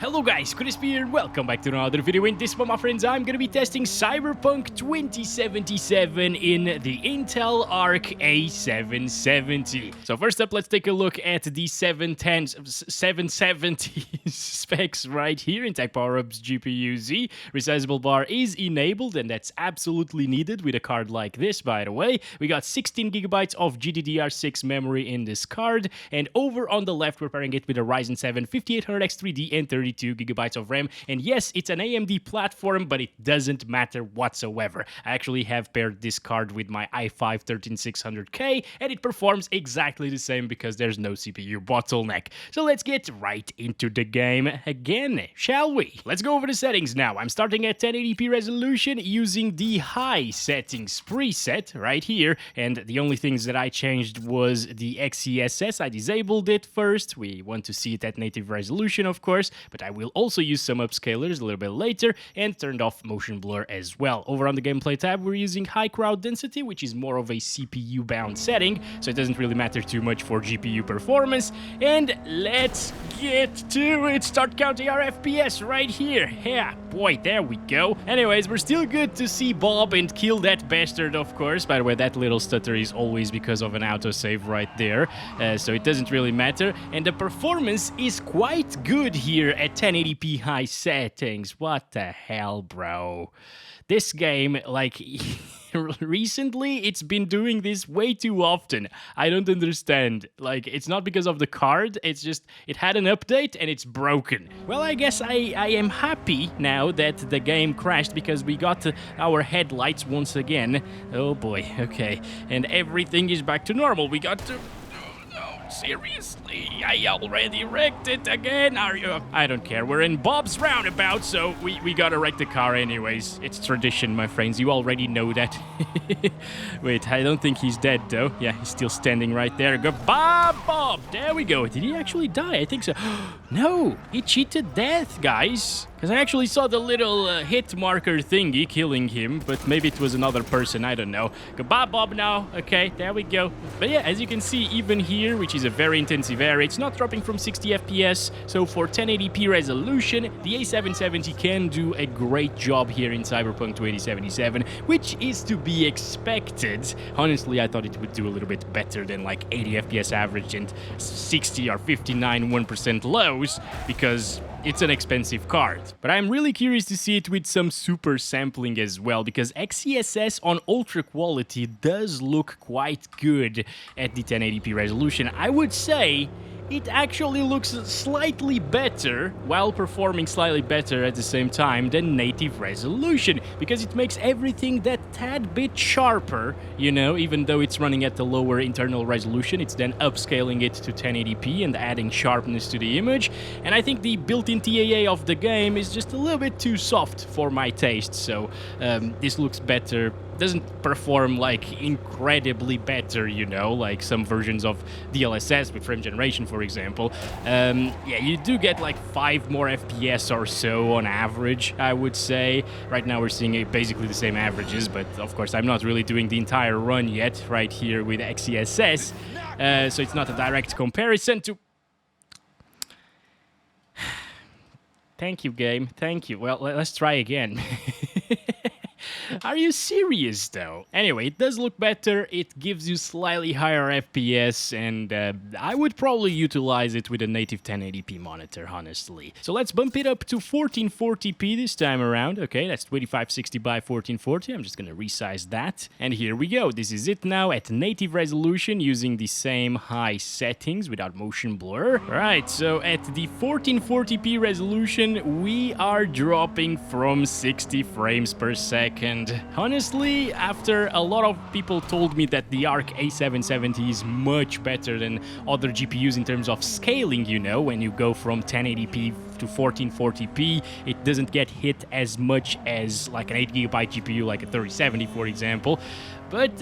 Hello guys, Crispy here, welcome back to another video. In this one, my friends, I'm gonna be testing Cyberpunk 2077 in the Intel Arc A770. So first up, let's take a look at the 770 specs right here. Intact power-ups, GPU Z, resizable bar is enabled, and that's absolutely needed with a card like this, by the way. We got 16 gigabytes of GDDR6 memory in this card, and over on the left, we're pairing it with a Ryzen 7 5800X3D and 32 gigabytes of RAM. And yes, it's an AMD platform, but it doesn't matter whatsoever. I actually have paired this card with my i5 13600K, and it performs exactly the same because there's no CPU bottleneck. So let's get right into the game again, shall we? Let's go over the settings now. I'm starting at 1080p resolution using the high settings preset right here, and the only things that I changed was the XeSS. I disabled it first. We want to see it at native resolution, of course, but I will also use some upscalers a little bit later, and turned off motion blur as well. Over on the gameplay tab, we're using high crowd density, which is more of a CPU bound setting, so it doesn't really matter too much for GPU performance. And let's get to it. Start counting our FPS right here. Yeah, boy, there we go. Anyways, we're still good to see Bob and kill that bastard, of course. By the way, that little stutter is always because of an autosave right there, so it doesn't really matter. And the performance is quite good here at 1080p high settings. What the hell, bro? This game, like, recently, it's been doing this way too often. I don't understand. Like, it's not because of the card, it's just, it had an update and it's broken. Well, I guess I am happy now that the game crashed because we got our headlights once again. Oh boy, okay. And everything is back to normal. We got to... Seriously, I already wrecked it again. Are you? I don't care. We're in Bob's roundabout, so we gotta wreck the car anyways. It's tradition, my friends. You already know that. Wait, I don't think he's dead, though. Yeah, he's still standing right there. Goodbye, Bob. There we go. Did he actually die? I think so. No, he cheated death, guys. Because I actually saw the little hit marker thingy killing him, but maybe it was another person, I don't know. Goodbye, Bob, now. Okay, there we go. But yeah, as you can see, even here, which is a very intensive area, it's not dropping from 60 FPS, so for 1080p resolution, the A770 can do a great job here in Cyberpunk 2077, which is to be expected. Honestly, I thought it would do a little bit better than like 80 FPS average and 60 or 59 1% lows, because it's an expensive card. But I'm really curious to see it with some super sampling as well, because XeSS on ultra quality does look quite good at the 1080p resolution. I would say it actually looks slightly better, while performing slightly better at the same time, than native resolution, because it makes everything that tad bit sharper, you know, even though it's running at the lower internal resolution, it's then upscaling it to 1080p and adding sharpness to the image. And I think the built-in TAA of the game is just a little bit too soft for my taste, so this looks better. Doesn't perform like incredibly better, you know, like some versions of DLSS with frame generation, for example. Yeah, you do get like 5 more FPS or so on average, I would say. Right now we're seeing basically the same averages, but of course I'm not really doing the entire run yet right here with XeSS, so it's not a direct comparison to... Thank you, game. Thank you. Well, let's try again. Are you serious, though? Anyway, it does look better, it gives you slightly higher FPS, and I would probably utilize it with a native 1080p monitor, honestly. So let's bump it up to 1440p this time around. Okay, that's 2560 by 1440. I'm just gonna resize that. And here we go. This is it now at native resolution using the same high settings without motion blur. Right, so at the 1440p resolution, we are dropping from 60 frames per second. Honestly, after a lot of people told me that the Arc A770 is much better than other GPUs in terms of scaling, you know, when you go from 1080p to 1440p, it doesn't get hit as much as like an 8GB GPU like a 3070, for example. But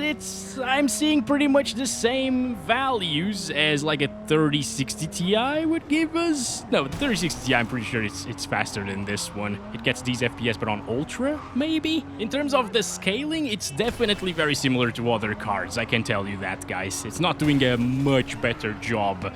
I'm seeing pretty much the same values as like a 3060 Ti would give us. No, the 3060 Ti, I'm pretty sure it's faster than this one. It gets these FPS, but on Ultra, maybe? In terms of the scaling, it's definitely very similar to other cards, I can tell you that, guys. It's not doing a much better job.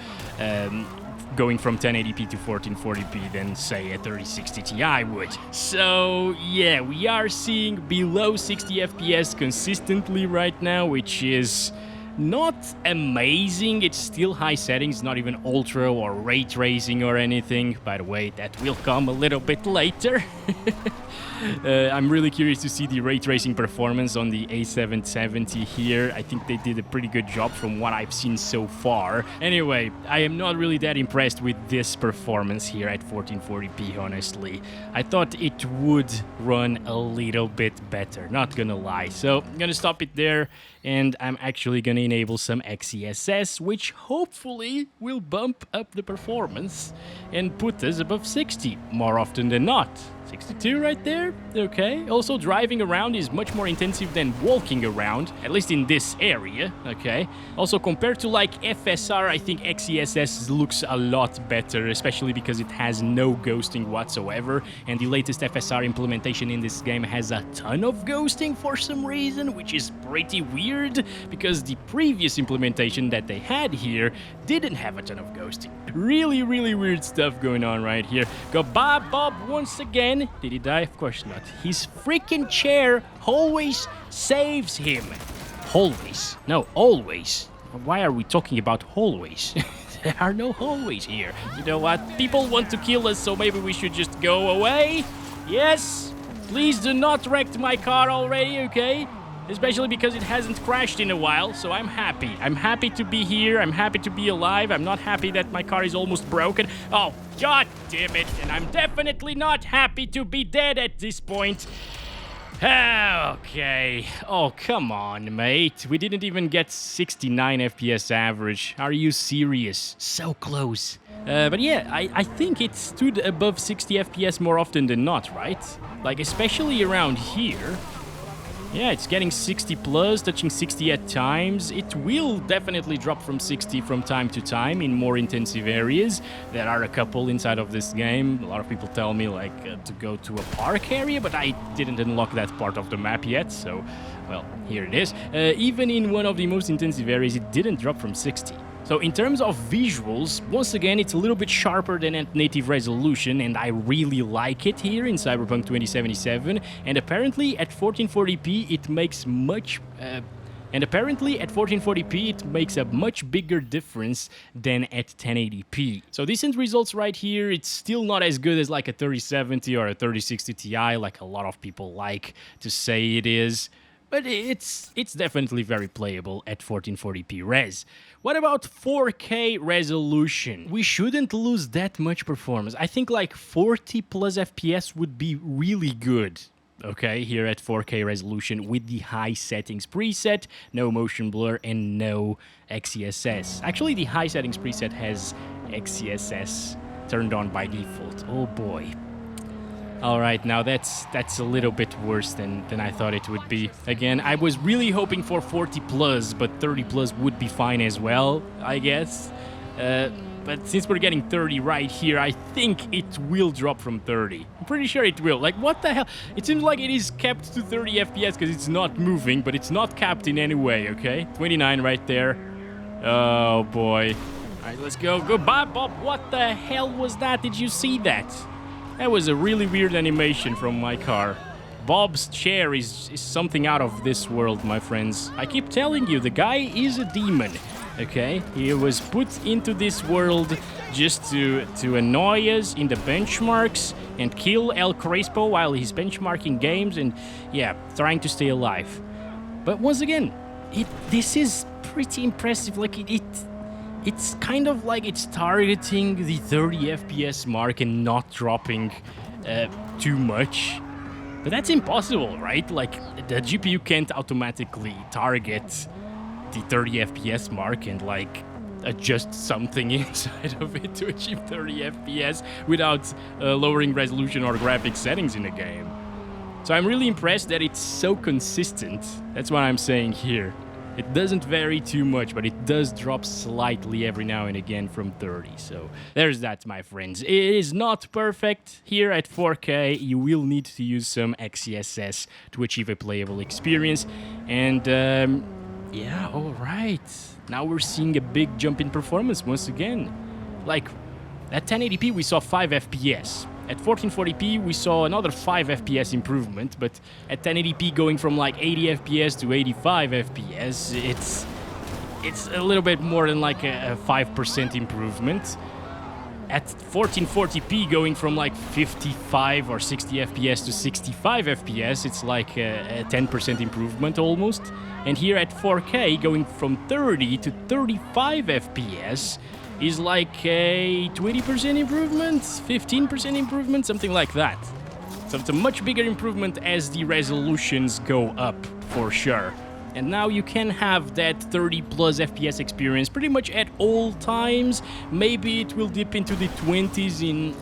going from 1080p to 1440p than, say, a 3060 Ti would. So, yeah, we are seeing below 60 FPS consistently right now, which is not amazing. It's still high settings, not even ultra or ray tracing or anything. By the way, that will come a little bit later. I'm really curious to see the ray tracing performance on the A770 here. I think they did a pretty good job from what I've seen so far. Anyway, I am not really that impressed with this performance here at 1440p, honestly. I thought it would run a little bit better, not gonna lie. So I'm gonna stop it there, and I'm actually gonna enable some XeSS, which hopefully will bump up the performance and put us above 60 more often than not. 62 right there, okay. Also, driving around is much more intensive than walking around, at least in this area, okay. Also, compared to like FSR, I think XeSS looks a lot better, especially because it has no ghosting whatsoever, and the latest FSR implementation in this game has a ton of ghosting for some reason, which is pretty weird, because the previous implementation that they had here didn't have a ton of ghosting. Really, really weird stuff going on right here. Goodbye, Bob, once again. Did he die? Of course not. His freaking chair always saves him. Always. No, always. Why are we talking about always? There are no hallways here. You know what? People want to kill us, so maybe we should just go away. Yes. Please do not wreck my car already, okay? Especially because it hasn't crashed in a while, so I'm happy. I'm happy to be here. I'm happy to be alive. I'm not happy that my car is almost broken. Oh, god damn it. And I'm definitely not happy to be dead at this point. Okay. Oh, come on, mate. We didn't even get 69 FPS average. Are you serious? So close. But yeah, I think it stood above 60 FPS more often than not, right? Like, especially around here. Yeah, it's getting 60 plus, touching 60 at times. It will definitely drop from 60 from time to time in more intensive areas. There are a couple inside of this game. A lot of people tell me like to go to a park area, but I didn't unlock that part of the map yet, so, well, here it is. Even in one of the most intensive areas, it didn't drop from 60. So in terms of visuals, once again, it's a little bit sharper than at native resolution, and I really like it here in Cyberpunk 2077. And apparently at 1440p, it makes a much bigger difference than at 1080p. So decent results right here. It's still not as good as like a 3070 or a 3060 Ti, like a lot of people like to say it is. But it's definitely very playable at 1440p res. What about 4K resolution? We shouldn't lose that much performance. I think like 40 plus FPS would be really good. Okay, here at 4K resolution with the high settings preset, no motion blur, and no XeSS. Actually, the high settings preset has XeSS turned on by default. Oh boy. Alright, now that's a little bit worse than I thought it would be. Again, I was really hoping for 40 plus, but 30 plus would be fine as well, I guess. But since we're getting 30 right here, I think it will drop from 30. I'm pretty sure it will. Like, what the hell? It seems like it is capped to 30 FPS because it's not moving, but it's not capped in any way, okay? 29 right there. Oh, boy. Alright, let's go. Goodbye, Bob. What the hell was that? Did you see that? That was a really weird animation from my car. Bob's chair is something out of this world, my friends. I keep telling you, the guy is a demon, okay? He was put into this world just to annoy us in the benchmarks and kill El Crespo while he's benchmarking games and, yeah, trying to stay alive. But once again, this is pretty impressive. Like, it's kind of like it's targeting the 30 FPS mark and not dropping too much. But that's impossible, right? Like, the GPU can't automatically target the 30 FPS mark and, like, adjust something inside of it to achieve 30 FPS without lowering resolution or graphics settings in the game. So I'm really impressed that it's so consistent. That's what I'm saying here. It doesn't vary too much, but it does drop slightly every now and again from 30. So there's that, my friends. It is not perfect. Here at 4K, you will need to use some XeSS to achieve a playable experience. And yeah, all right. Now we're seeing a big jump in performance once again. Like, At 1080p, we saw 5 FPS. At 1440p, we saw another 5 FPS improvement, but at 1080p going from like 80 FPS to 85 FPS, it's a little bit more than like a 5% improvement. At 1440p going from like 55 or 60 FPS to 65 FPS, it's like a 10% improvement almost. And here at 4K going from 30 to 35 FPS is like a 20% improvement, 15% improvement, something like that. So it's a much bigger improvement as the resolutions go up, for sure. And now you can have that 30 plus FPS experience pretty much at all times. Maybe it will dip into the 20s in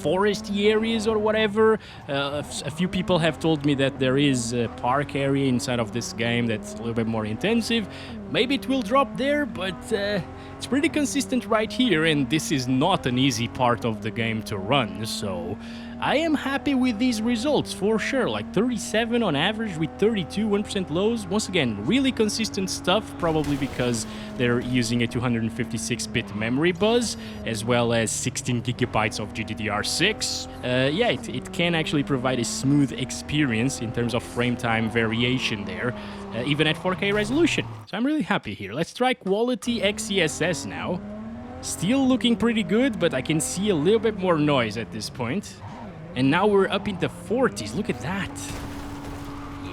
foresty areas or whatever. A few people have told me that there is a park area inside of this game that's a little bit more intensive. Maybe it will drop there, but it's pretty consistent right here, and this is not an easy part of the game to run, so I am happy with these results for sure. Like 37 on average with 32 1% lows. Once again, really consistent stuff, probably because they're using a 256-bit memory bus as well as 16 gigabytes of GDDR6. Yeah, it can actually provide a smooth experience in terms of frame time variation there, even at 4K resolution. So I'm really happy here. Let's try quality XeSS now. Still looking pretty good, but I can see a little bit more noise at this point. And now we're up in the 40s. Look at that.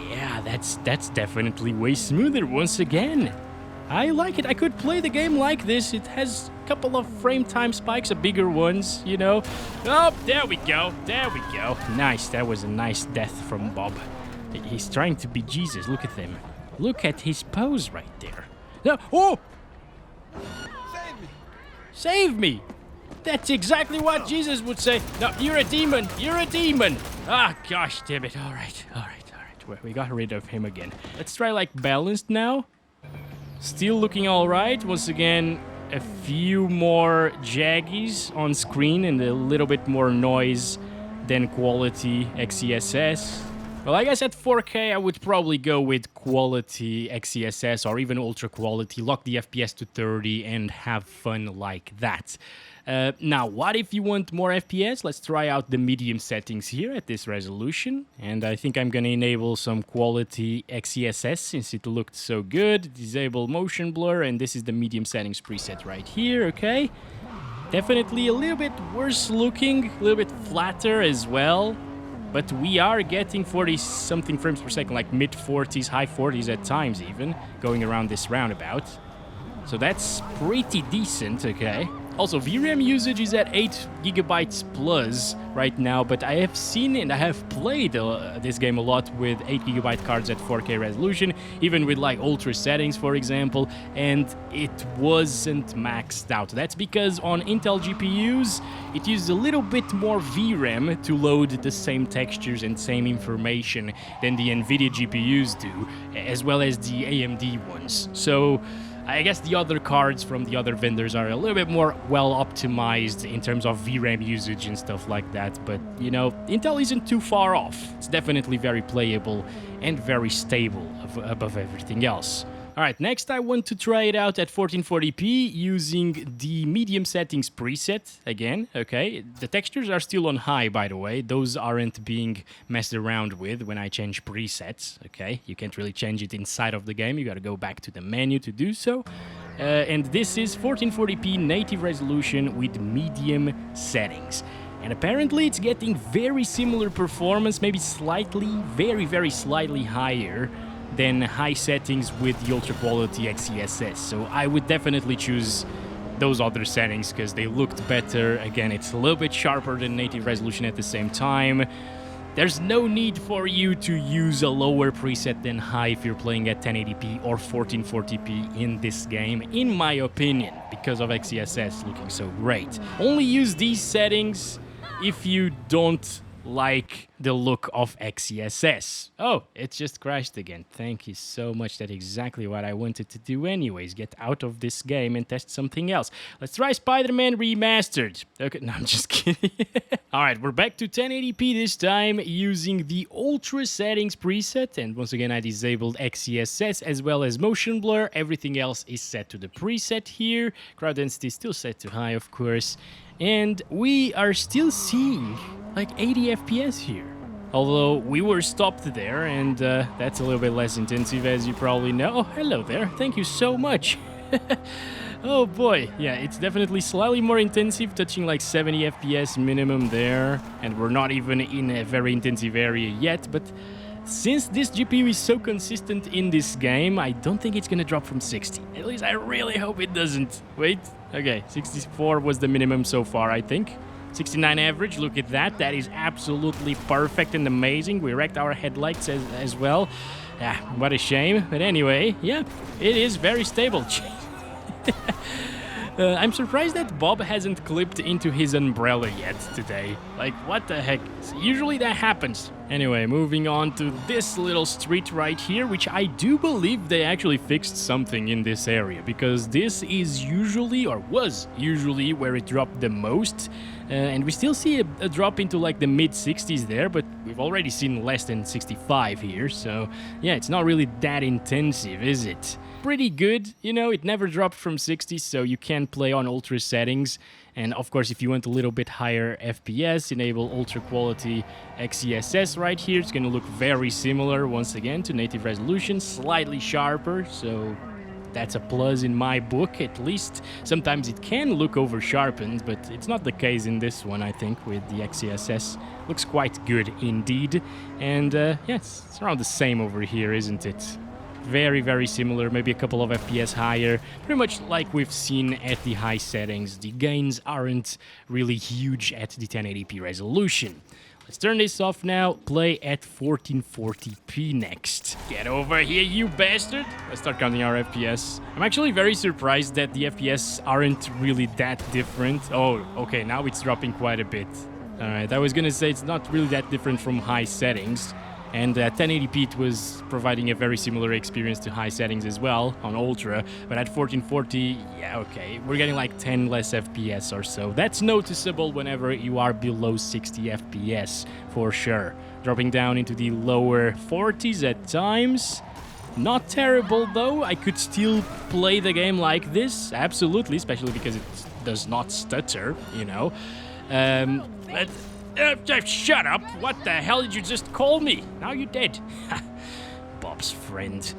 Yeah, that's definitely way smoother once again. I like it. I could play the game like this. It has a couple of frame time spikes, bigger ones, you know. Oh, there we go. There we go. Nice. That was a nice death from Bob. He's trying to be Jesus. Look at him. Look at his pose right there. No. Oh! Save me! Save me! That's exactly what Jesus would say. No, you're a demon. You're a demon. Ah, gosh damn it. All right. We got rid of him again. Let's try like balanced now. Still looking all right. Once again, a few more jaggies on screen and a little bit more noise than quality XeSS. Well, I guess at 4K, I would probably go with quality XeSS or even ultra quality, lock the FPS to 30 and have fun like that. Now, what if you want more FPS? Let's try out the medium settings here at this resolution. And I think I'm going to enable some quality XeSS since it looked so good. Disable motion blur, and this is the medium settings preset right here, okay? Definitely a little bit worse looking, a little bit flatter as well. But we are getting 40-something frames per second, like mid-40s, high 40s at times even, going around this roundabout. So that's pretty decent, okay? Also, VRAM usage is at 8 gigabytes plus right now, but I have seen and I have played this game a lot with 8 gigabyte cards at 4K resolution, even with like ultra settings, for example, and it wasn't maxed out. That's because on Intel GPUs, it uses a little bit more VRAM to load the same textures and same information than the NVIDIA GPUs do, as well as the AMD ones. So I guess the other cards from the other vendors are a little bit more well optimized in terms of VRAM usage and stuff like that, but you know, Intel isn't too far off. It's definitely very playable and very stable above everything else. Alright, next I want to try it out at 1440p using the medium settings preset again, okay? The textures are still on high, by the way. Those aren't being messed around with when I change presets, okay? You can't really change it inside of the game. You gotta go back to the menu to do so. And this is 1440p native resolution with medium settings. And apparently it's getting very similar performance, maybe slightly, very slightly higher than high settings with the ultra quality XeSS. So I would definitely choose those other settings because they looked better. Again, it's a little bit sharper than native resolution at the same time. There's no need for you to use a lower preset than high if you're playing at 1080p or 1440p in this game, in my opinion, because of XeSS looking so great. Only use these settings if you don't like the look of XeSS. Oh, it just crashed again. Thank you so much. That's exactly what I wanted to do anyways. Get out of this game and test something else. Let's try Spider-Man Remastered. Okay, no, I'm just kidding. Alright, we're back to 1080p this time using the Ultra Settings preset. And once again, I disabled XeSS as well as motion blur. Everything else is set to the preset here. Crowd density is still set to high, of course. And we are still seeing like 80 FPS here. Although we were stopped there, and that's a little bit less intensive, as you probably know. Oh, hello there. Thank you so much. Oh boy, yeah, it's definitely slightly more intensive, touching like 70 FPS minimum there. And we're not even in a very intensive area yet, but since this GPU is so consistent in this game, I don't think it's gonna drop from 60. At least I really hope it doesn't. Wait, okay, 64 was the minimum so far, I think. 69 average, look at that. That is absolutely perfect and amazing. We wrecked our headlights as well. Yeah, what a shame. But anyway, yeah, it is very stable. I'm surprised that Bob hasn't clipped into his umbrella yet today. Like, what the heck? Usually that happens. Anyway, moving on to this little street right here, which I do believe they actually fixed something in this area, because this is usually, or was usually, where it dropped the most. And we still see a drop into like the mid-60s there, but we've already seen less than 65 here, so yeah, it's not really that intensive, is it? Pretty good, you know, it never dropped from 60, so you can play on ultra settings. And of course, if you want a little bit higher FPS, enable ultra quality XeSS right here. It's gonna look very similar once again to native resolution, slightly sharper, so that's a plus in my book, at least. Sometimes it can look over sharpened, but it's not the case in this one, I think, with the XeSS. Looks quite good indeed. And yes, it's around the same over here, isn't it? Very, very similar, maybe a couple of FPS higher, pretty much like we've seen at the high settings. The gains aren't really huge at the 1080p resolution. Let's turn this off now, play at 1440p next. Get over here, you bastard! Let's start counting our FPS. I'm actually very surprised that the FPS aren't really that different. Oh, okay, now it's dropping quite a bit. Alright, I was gonna say it's not really that different from high settings. And at 1080p it was providing a very similar experience to high settings as well on Ultra, but at 1440, yeah, okay, we're getting like 10 less FPS or so. That's noticeable whenever you are below 60 FPS, for sure. Dropping down into the lower 40s at times. Not terrible though, I could still play the game like this, absolutely, especially because it does not stutter, you know. But shut up! What the hell did you just call me? Now you're dead. Bob's friend.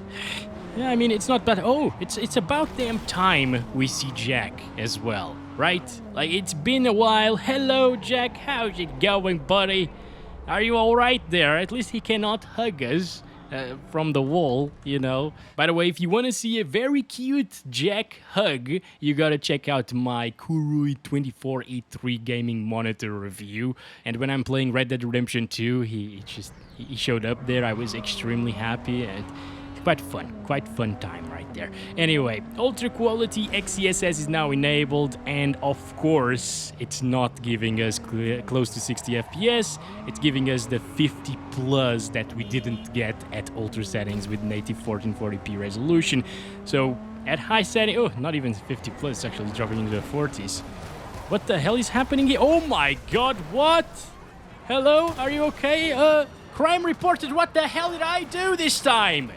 Yeah, I mean, it's not bad. Oh, it's about damn time we see Jack as well, right? Like, it's been a while. Hello, Jack. How's it going, buddy? Are you alright there? At least he cannot hug us. From the wall, you know. By the way, if you want to see a very cute Jack hug, you gotta check out my Kurui 24E3 gaming monitor review. And when I'm playing Red Dead Redemption 2, he showed up there. I was extremely happy, and quite fun time right there. Anyway, ultra quality XeSS is now enabled, and of course it's not giving us close to 60 FPS. It's giving us the 50 plus that we didn't get at ultra settings with native 1440p resolution. So at high setting, oh, not even 50 plus, it's actually dropping into the 40s. What the hell is happening here? Oh my god, what? Hello, are you okay? Crime reported. What the hell did I do this time?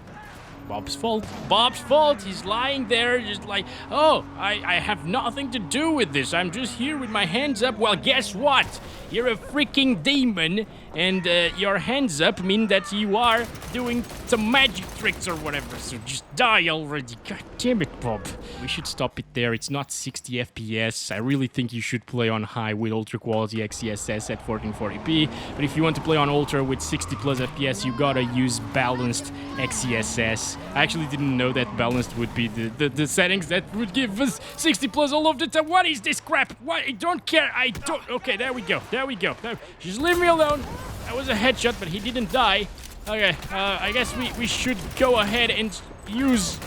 Bob's fault. Bob's fault. He's lying there just like, oh, I have nothing to do with this. I'm just here with my hands up. Well, guess what? You're a freaking demon, and your hands up mean that you are doing some magic tricks or whatever. So just die already. God damn it, Bob. We should stop it there. It's not 60 FPS. I really think you should play on high with ultra quality XeSS at 1440p. But if you want to play on ultra with 60 plus FPS, you gotta use balanced XeSS. I actually didn't know that balanced would be the settings that would give us 60 plus all of the time. What is this crap? What? I don't care. I don't. Okay, there we go. There we go. Just leave me alone. That was a headshot, but he didn't die. Okay, I guess we should go ahead and use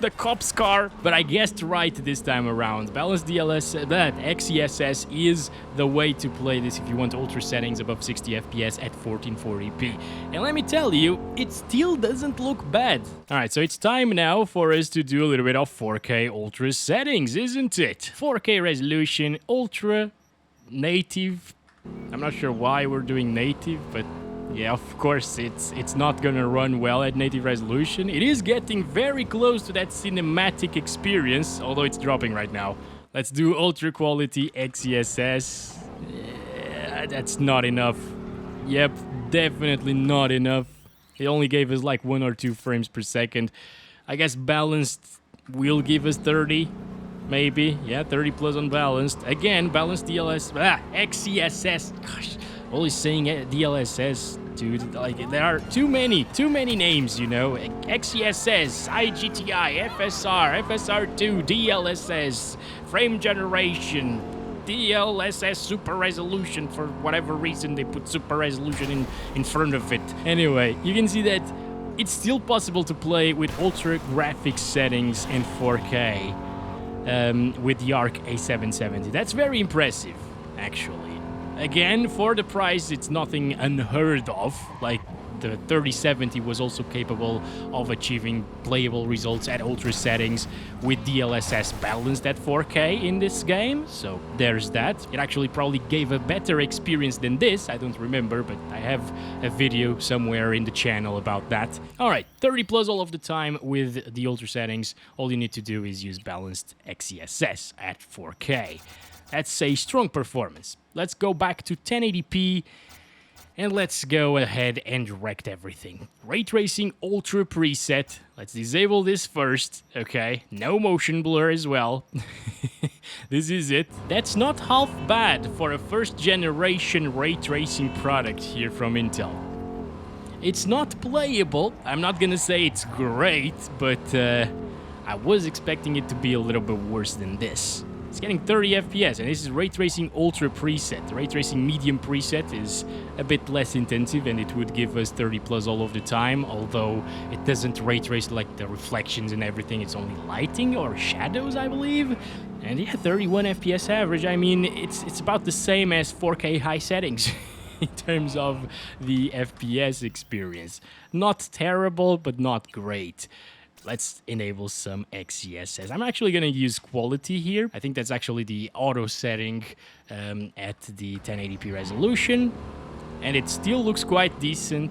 the cop's car, but I guessed right this time around. Balanced XeSS is the way to play this if you want ultra settings above 60 FPS at 1440p. And let me tell you, it still doesn't look bad. Alright, so it's time now for us to do a little bit of 4K ultra settings, isn't it? 4K resolution, ultra, native. I'm not sure why we're doing native, but yeah, of course, it's not gonna run well at native resolution. It is getting very close to that cinematic experience, although it's dropping right now. Let's do ultra quality XeSS. Yeah, that's not enough. Yep, definitely not enough. It only gave us like 1 or 2 frames per second. I guess balanced will give us 30, maybe. Yeah, 30 plus on balanced. Again, balanced XeSS. Gosh, always saying DLSS, dude. Like, there are too many names, you know. XeSS, IGTI, FSR, FSR2, DLSS, frame generation, DLSS super resolution. For whatever reason, they put super resolution in front of it. Anyway, you can see that it's still possible to play with ultra graphics settings in 4K with the Arc A770. That's very impressive, actually. Again, for the price, it's nothing unheard of. Like, the 3070 was also capable of achieving playable results at ultra settings with DLSS balanced at 4K in this game. So there's that. It actually probably gave a better experience than this. I don't remember, but I have a video somewhere in the channel about that. All right, 30 plus all of the time with the ultra settings. All you need to do is use balanced XeSS at 4K. That's a strong performance. Let's go back to 1080p. And let's go ahead and wreck everything. Ray Tracing Ultra preset. Let's disable this first. Okay, no motion blur as well. This is it. That's not half bad for a first generation ray tracing product here from Intel. It's not playable. I'm not gonna say it's great, but I was expecting it to be a little bit worse than this. It's getting 30 FPS, and this is Ray Tracing Ultra preset. The Ray Tracing Medium preset is a bit less intensive, and it would give us 30 plus all of the time, although it doesn't ray trace like the reflections and everything. It's only lighting or shadows, I believe. And yeah, 31 FPS average. I mean, it's about the same as 4K high settings in terms of the FPS experience. Not terrible, but not great. Let's enable some XeSS. I'm actually going to use quality here. I think that's actually the auto setting at the 1080p resolution. And it still looks quite decent.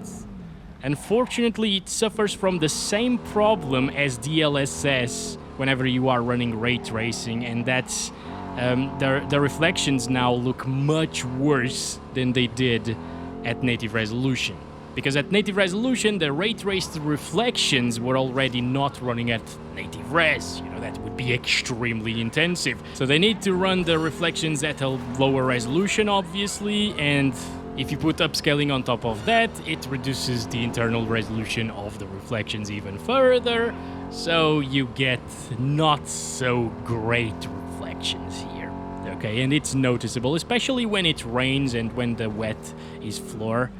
Unfortunately, it suffers from the same problem as DLSS whenever you are running ray tracing. And that's the reflections now look much worse than they did at native resolution. Because at native resolution, the ray traced reflections were already not running at native res. You know, that would be extremely intensive. So they need to run the reflections at a lower resolution, obviously, and if you put upscaling on top of that, it reduces the internal resolution of the reflections even further, so you get not so great reflections here. Okay, and it's noticeable, especially when it rains and when the wet is floor.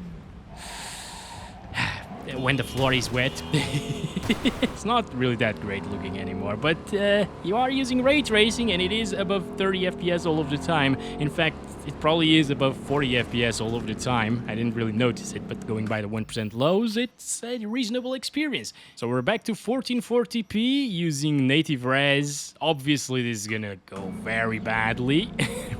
When the floor is wet. It's not really that great looking anymore, but you are using ray tracing and it is above 30 FPS all of the time. In fact, it probably is above 40 FPS all of the time. I didn't really notice it, but going by the 1% lows, it's a reasonable experience. So we're back to 1440p using native res. Obviously, this is gonna go very badly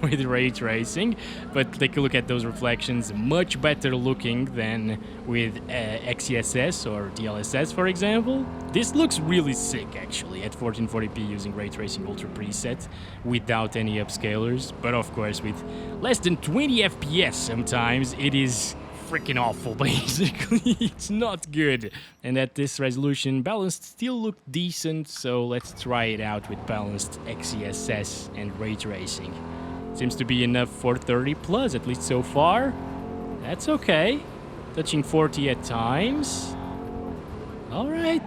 with ray tracing, but take a look at those reflections. Much better looking than with XeSS or DLSS, for example. This looks really sick, actually, at 1440p using Ray Tracing Ultra preset without any upscalers. But of course, with less than 20 FPS sometimes, it is freaking awful, basically. It's not good. And at this resolution, balanced still looked decent, so let's try it out with balanced XeSS and Ray Tracing. Seems to be enough for 30 plus, at least so far. That's okay. Touching 40 at times. Alright.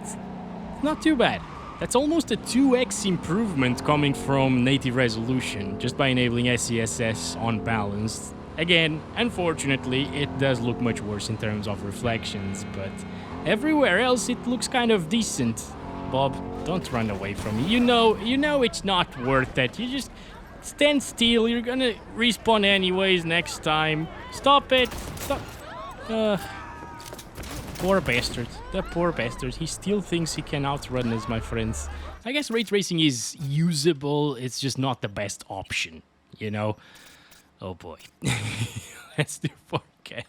Not too bad. That's almost a 2x improvement coming from native resolution, just by enabling XeSS on balanced. Again, unfortunately, it does look much worse in terms of reflections, but everywhere else it looks kind of decent. Bob, don't run away from me. You know it's not worth it. You just stand still. You're gonna respawn anyways next time. Stop it. Stop. Poor bastard. The poor bastard. He still thinks he can outrun us, my friends. I guess ray tracing is usable. It's just not the best option, you know? Oh boy. Let's do 4K.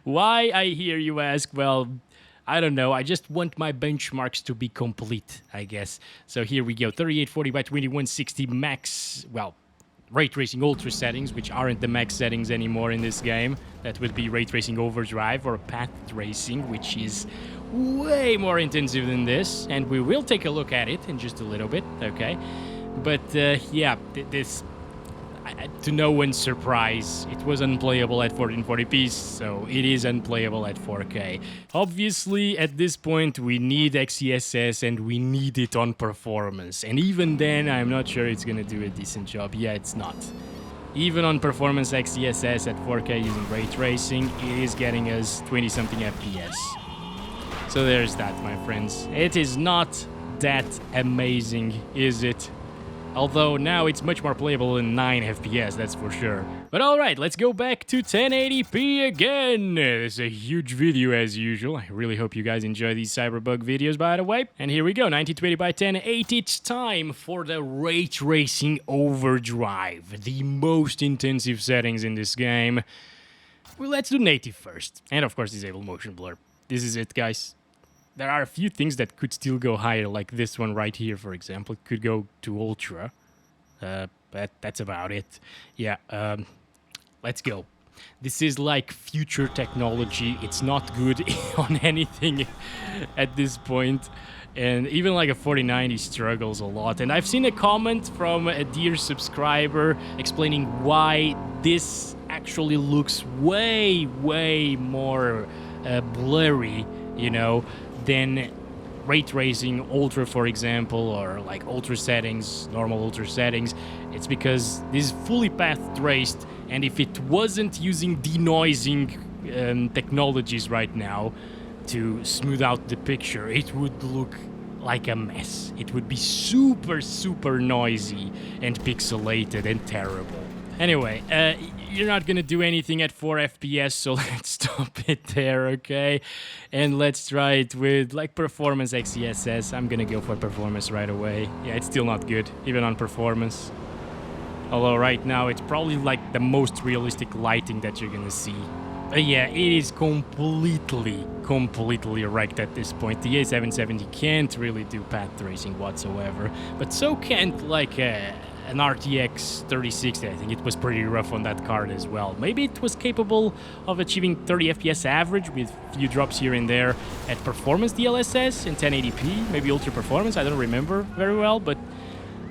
Why, I hear you ask? Well, I don't know. I just want my benchmarks to be complete, I guess. So here we go. 3840 by 2160 max. Well, ray tracing ultra settings, which aren't the max settings anymore in this game. That would be ray tracing overdrive or path tracing, which is way more intensive than this. And we will take a look at it in just a little bit, okay? But yeah, this, to no one's surprise, it was unplayable at 1440p, so it is unplayable at 4K. Obviously, at this point, we need XeSS and we need it on performance. And even then, I'm not sure it's gonna do a decent job. Yeah, it's not. Even on performance XeSS at 4K using ray tracing, it is getting us 20-something FPS. So there's that, my friends. It is not that amazing, is it? Although now it's much more playable in 9 FPS, that's for sure. But alright, let's go back to 1080p again. It's a huge video as usual. I really hope you guys enjoy these Cyberpunk videos, by the way. And here we go, 1920 by 1080. It's time for the ray tracing overdrive, the most intensive settings in this game. Well, let's do native first. And of course, disable motion blur. This is it, guys. There are a few things that could still go higher, like this one right here, for example. It could go to ultra, but that's about it. Yeah, let's go. This is like future technology. It's not good on anything at this point. And even like a 4090 struggles a lot. And I've seen a comment from a dear subscriber explaining why this actually looks way, way more blurry, you know, than ray tracing ultra, for example, or like ultra settings, normal ultra settings. It's because this is fully path traced, and if it wasn't using denoising technologies right now to smooth out the picture, it would look like a mess. It would be super, super noisy and pixelated and terrible. Anyway, you're not gonna do anything at 4 FPS, so let's stop it there, okay? And let's try it with, like, performance XeSS. I'm gonna go for performance right away. Yeah, it's still not good, even on performance. Although right now, it's probably, like, the most realistic lighting that you're gonna see. But yeah, it is completely wrecked at this point. The A770 can't really do path tracing whatsoever, but so can't, like, an RTX 3060, I think it was pretty rough on that card as well. Maybe it was capable of achieving 30 FPS average with a few drops here and there at performance DLSS in 1080p, maybe ultra performance, I don't remember very well, but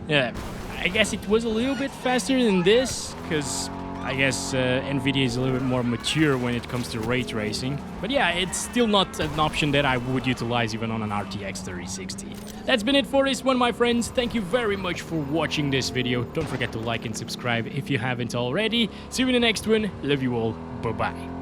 yeah, I guess it was a little bit faster than this, because I guess NVIDIA is a little bit more mature when it comes to ray tracing. But yeah, it's still not an option that I would utilize even on an RTX 3060. That's been it for this one, my friends. Thank you very much for watching this video. Don't forget to like and subscribe if you haven't already. See you in the next one. Love you all. Bye-bye.